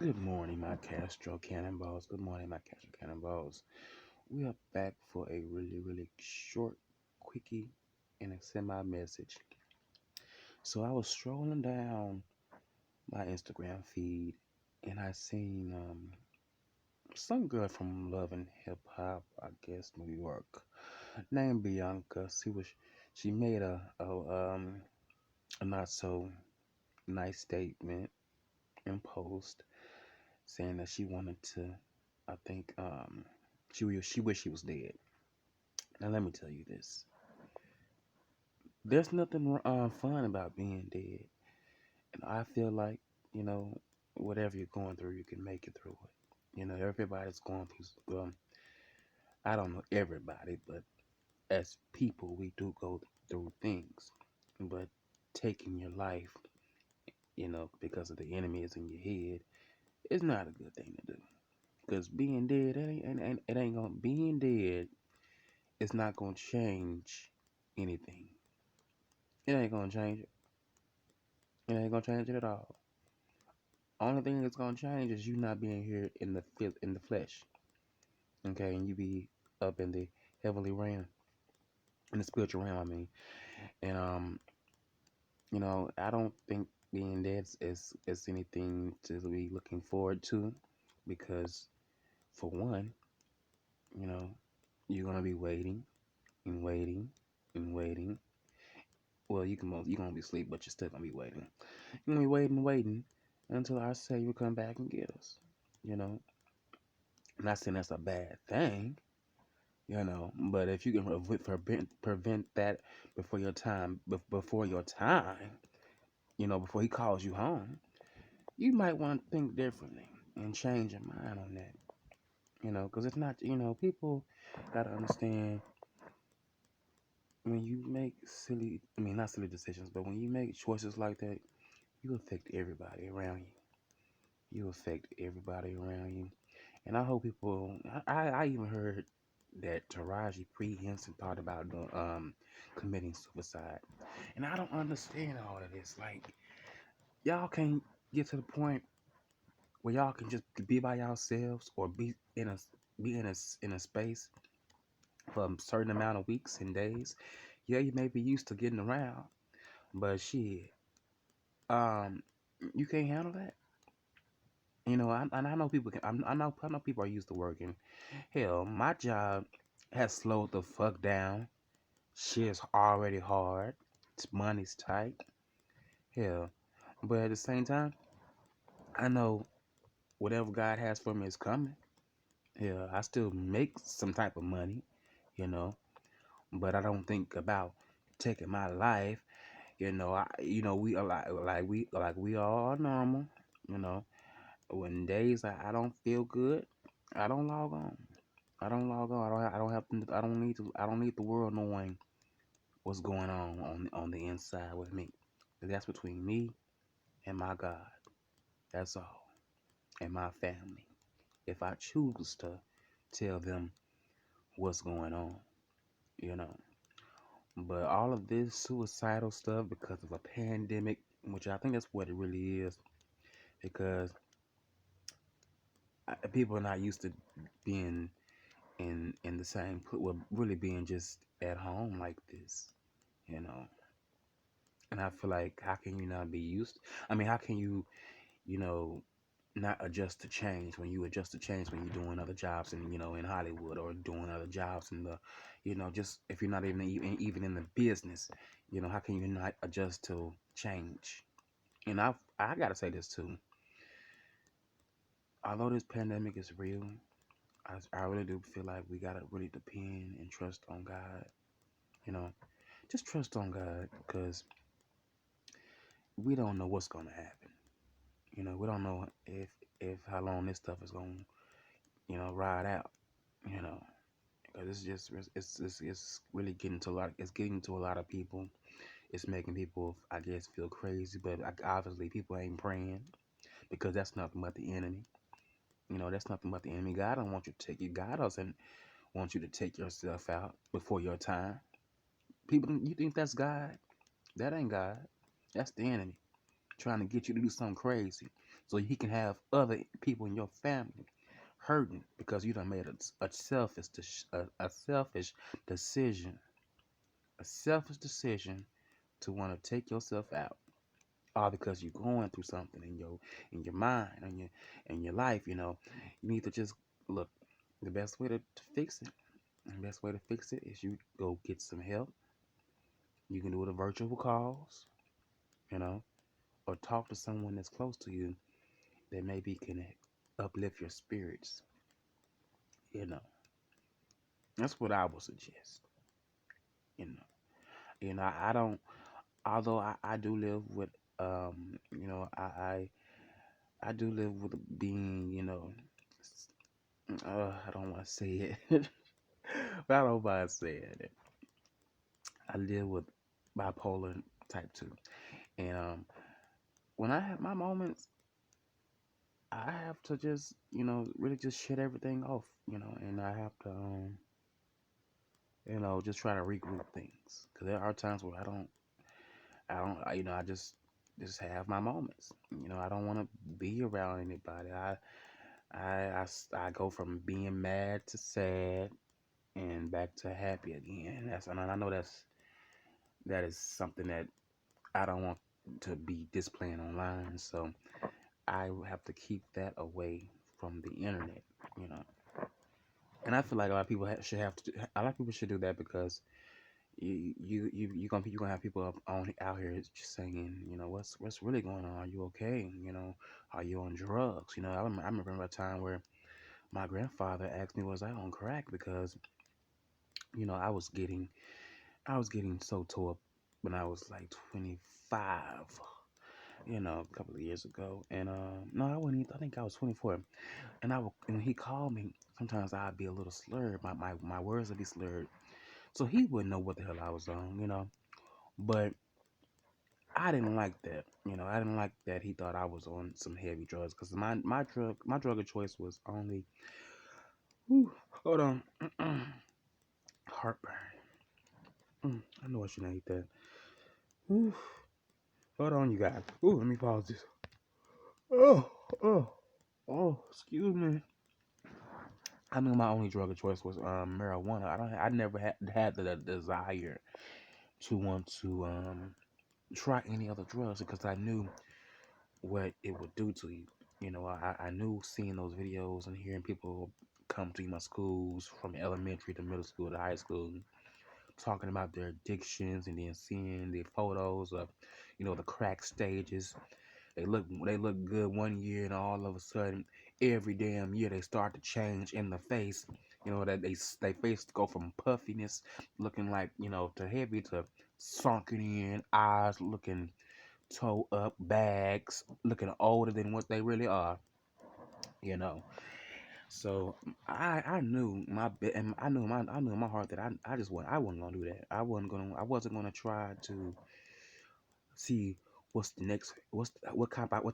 Good morning, my Castro Cannonballs. Good morning, my Castro Cannonballs. We are back for a really short, quickie, and a semi message. So I was strolling down my Instagram feed and I seen some girl from Love and Hip Hop, I guess New York, named Bianca. She made a not so nice statement in post saying that she wanted to, I think, she wished she was dead. Now let me tell you this: there's nothing fun about being dead, and I feel like you know whatever you're going through, you can make it through it. Everybody's going through. I don't know everybody, but as people, we do go through things. But taking your life, because of the enemy is in your head, is not a good thing to do. Because being dead, it ain't gonna being dead is not gonna change anything. It ain't gonna change it. It ain't gonna change it at all. Only thing that's gonna change is you not being here in the flesh. Okay, and you be up in the heavenly realm, in the spiritual realm. I mean, and I don't think being dead is anything to be looking forward to, because for one, you know, you're gonna be waiting and waiting and waiting. Well, you gonna be asleep, but you're still gonna be waiting. You're gonna be waiting and waiting until our Savior come back and get us. You know, I'm not saying that's a bad thing, but if you can prevent that before your time, before he calls you home, you might want to think differently and change your mind on that. Because it's not, people gotta understand when you make not silly decisions, but when you make choices like that, you affect everybody around you. You affect everybody around you. And I hope people. I even heard that Taraji P Henson thought about committing suicide, and I don't understand all of this. Like, y'all can't get to the point where y'all can just be by yourselves, or be in a space for a certain amount of weeks and days. Yeah, you may be used to getting around, but shit, um, you can't handle that. And I know people can. I know people are used to working. Hell, my job has slowed the fuck down. Shit's already hard. Money's tight. Hell, but at the same time, I know whatever God has for me is coming. Yeah, I still make some type of money, you know, but I don't think about taking my life. We are we all are normal. You know, when days I don't feel good, I don't log on. I don't log on. I don't have to. I don't need to. I don't need the world knowing what's going on the inside with me. That's between me and my God. That's all. And my family. If I choose to tell them what's going on, you know. But all of this suicidal stuff because of a pandemic, which I think that's what it really is, because people are not used to being in the same, well, really being just at home like this, you know. And I feel like, how can you not be used? I mean, how can you, you know, not adjust to change when you adjust to change when you're doing other jobs in Hollywood, or doing other jobs in the, just if you're not even in the business, how can you not adjust to change? And I gotta say this too. Although this pandemic is real, I really do feel like we gotta really depend and trust on God. You know, just trust on God, because we don't know what's gonna happen. We don't know if how long this stuff is gonna ride out. You know, because it's really getting to a lot. It's getting to a lot of people. It's making people, I guess, feel crazy. But obviously, people ain't praying, because that's nothing but the enemy. That's nothing but the enemy. God don't want you to take you. God doesn't want you to take yourself out before your time. People, you think that's God? That ain't God. That's the enemy trying to get you to do something crazy, so he can have other people in your family hurting because you done made a selfish decision, a selfish decision to want to take yourself out, all because you're going through something in your mind and your in your life. You need to just look. The best way to fix it, the best way to fix it is you go get some help. You can do it a virtual calls, you know, or talk to someone that's close to you that maybe can uplift your spirits. You know, that's what I would suggest. You know, I don't. Although I do live with, I do live with being, I don't want to say it, but I don't mind saying it. I live with bipolar type 2. And when I have my moments, I have to just, really just shut everything off, and I have to, just try to regroup things. Because there are times where I just have my moments. I don't want to be around anybody. I go from being mad to sad and back to happy again. And I know that is something that I don't want to be displaying online. So I have to keep that away from the internet. You know, and I feel like a lot of people should have to. A lot of people should do that because you gonna have people out here just saying, what's really going on? Are you okay? Are you on drugs? I remember a time where my grandfather asked me, was I on crack? Because I was getting so tore up when I was like 25, a couple of years ago. And no, I wasn't. I think I was 24. And when he called me, sometimes I'd be a little slurred. My words would be slurred, so he wouldn't know what the hell I was on. But I didn't like that. I didn't like that he thought I was on some heavy drugs because my drug of choice was only. Whew, hold on. Heartburn. I know I shouldn't eat that. Ooh, hold on, you guys. Ooh, let me pause this. Oh, oh, oh, excuse me. I knew my only drug of choice was marijuana. I never had the desire to want to try any other drugs because I knew what it would do to you. I knew seeing those videos and hearing people come to my schools from elementary to middle school to high school talking about their addictions and then seeing the photos of, the crack stages. They look good one year and all of a sudden every damn year they start to change in the face. That they face go from puffiness looking like, to heavy to sunken in, eyes looking toe up, bags looking older than what they really are, you know. So I knew and I knew in my heart that I wasn't gonna do that. I wasn't gonna try to see what's the next what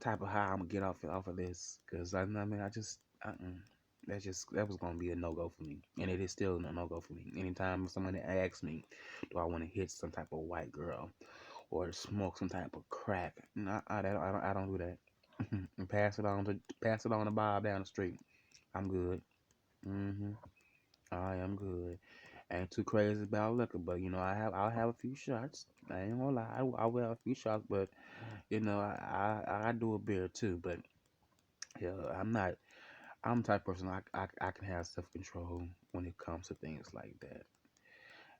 type of high I'm gonna get off of this, because I just that was gonna be a no go for me, and it is still a no go for me. Anytime somebody asks me, do I want to hit some type of white girl or smoke some type of crack, no, I don't do that. And pass it on to Bob down the street. I'm good. hmm I am good. I ain't too crazy about liquor, but I'll have a few shots. I ain't gonna lie, I will have a few shots, but I do a beer too. But yeah, I'm the type of person I can have self control when it comes to things like that.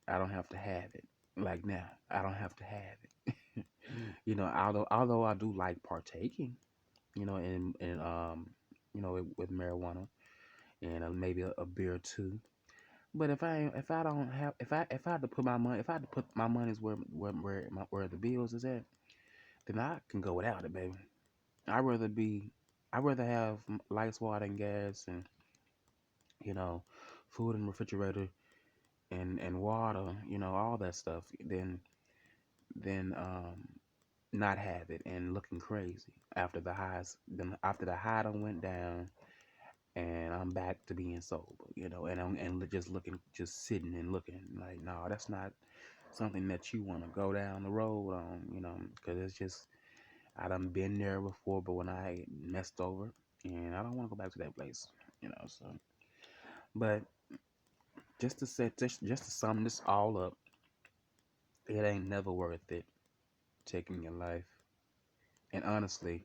I don't have to have it. Like now, I don't have to have it. Although I do like partaking, in with marijuana and maybe a beer or two. But if I don't have if I had to put my money if I had to put my money's where the bills is at, then I can go without it, baby. I'd rather be I'd rather have lights, water, and gas, and you know, food in the refrigerator and water, all that stuff, than not have it and looking crazy after the highs. Then after the high done went down and I'm back to being sober, and I'm just looking, just sitting and looking like, no, that's not something that you want to go down the road on, because it's just I done been there before, but when I messed over, and I don't want to go back to that place, you know. So, but just to sum this all up, it ain't never worth it taking your life. And honestly,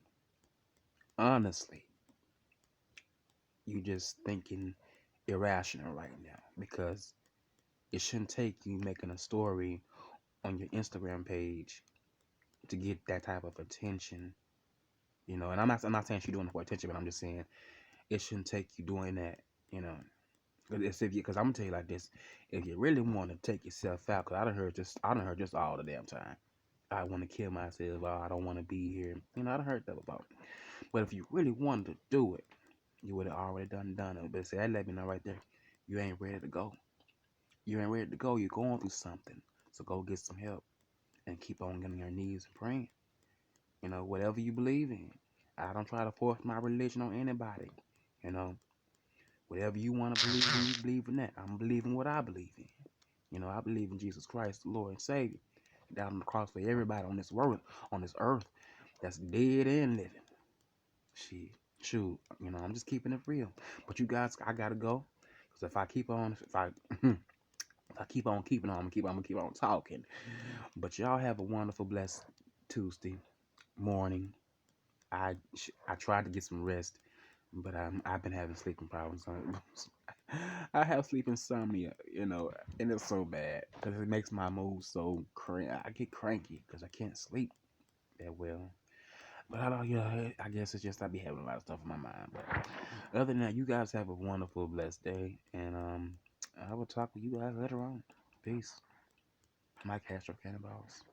you just thinking irrational right now because it shouldn't take you making a story on your Instagram page to get that type of attention, you know. And I'm not saying she's doing it for attention, but I'm just saying it shouldn't take you doing that, you know. Because I'm gonna tell you like this, if you really want to take yourself out, because I done heard just all the damn time. I want to kill myself. Oh, I don't want to be here. You know, I done heard that about. But if you really wanted to do it, you would have already done it. But see, that let me know right there, you ain't ready to go. You ain't ready to go. You're going through something, so go get some help and keep on getting on your knees and praying. You know, whatever you believe in. I don't try to force my religion on anybody. You know, whatever you want to believe in, you believe in that. I'm believing what I believe in. You know, I believe in Jesus Christ, the Lord and Savior, down on the cross for everybody on this world, on this earth, that's dead and living. Shit, shoot, you know, I'm just keeping it real. But you guys, I gotta go, cause if I if I keep on keeping on, I'm gonna keep on talking. But y'all have a wonderful, blessed Tuesday morning. I tried to get some rest, but I've been having sleeping problems. I have sleep insomnia, you know, and it's so bad because it makes my mood so I get cranky because I can't sleep that well. But I don't, you know, I guess it's just I be having a lot of stuff in my mind. But other than that, you guys have a wonderful, blessed day, and I will talk with you guys later on. Peace. Mike Castro Cannonballs.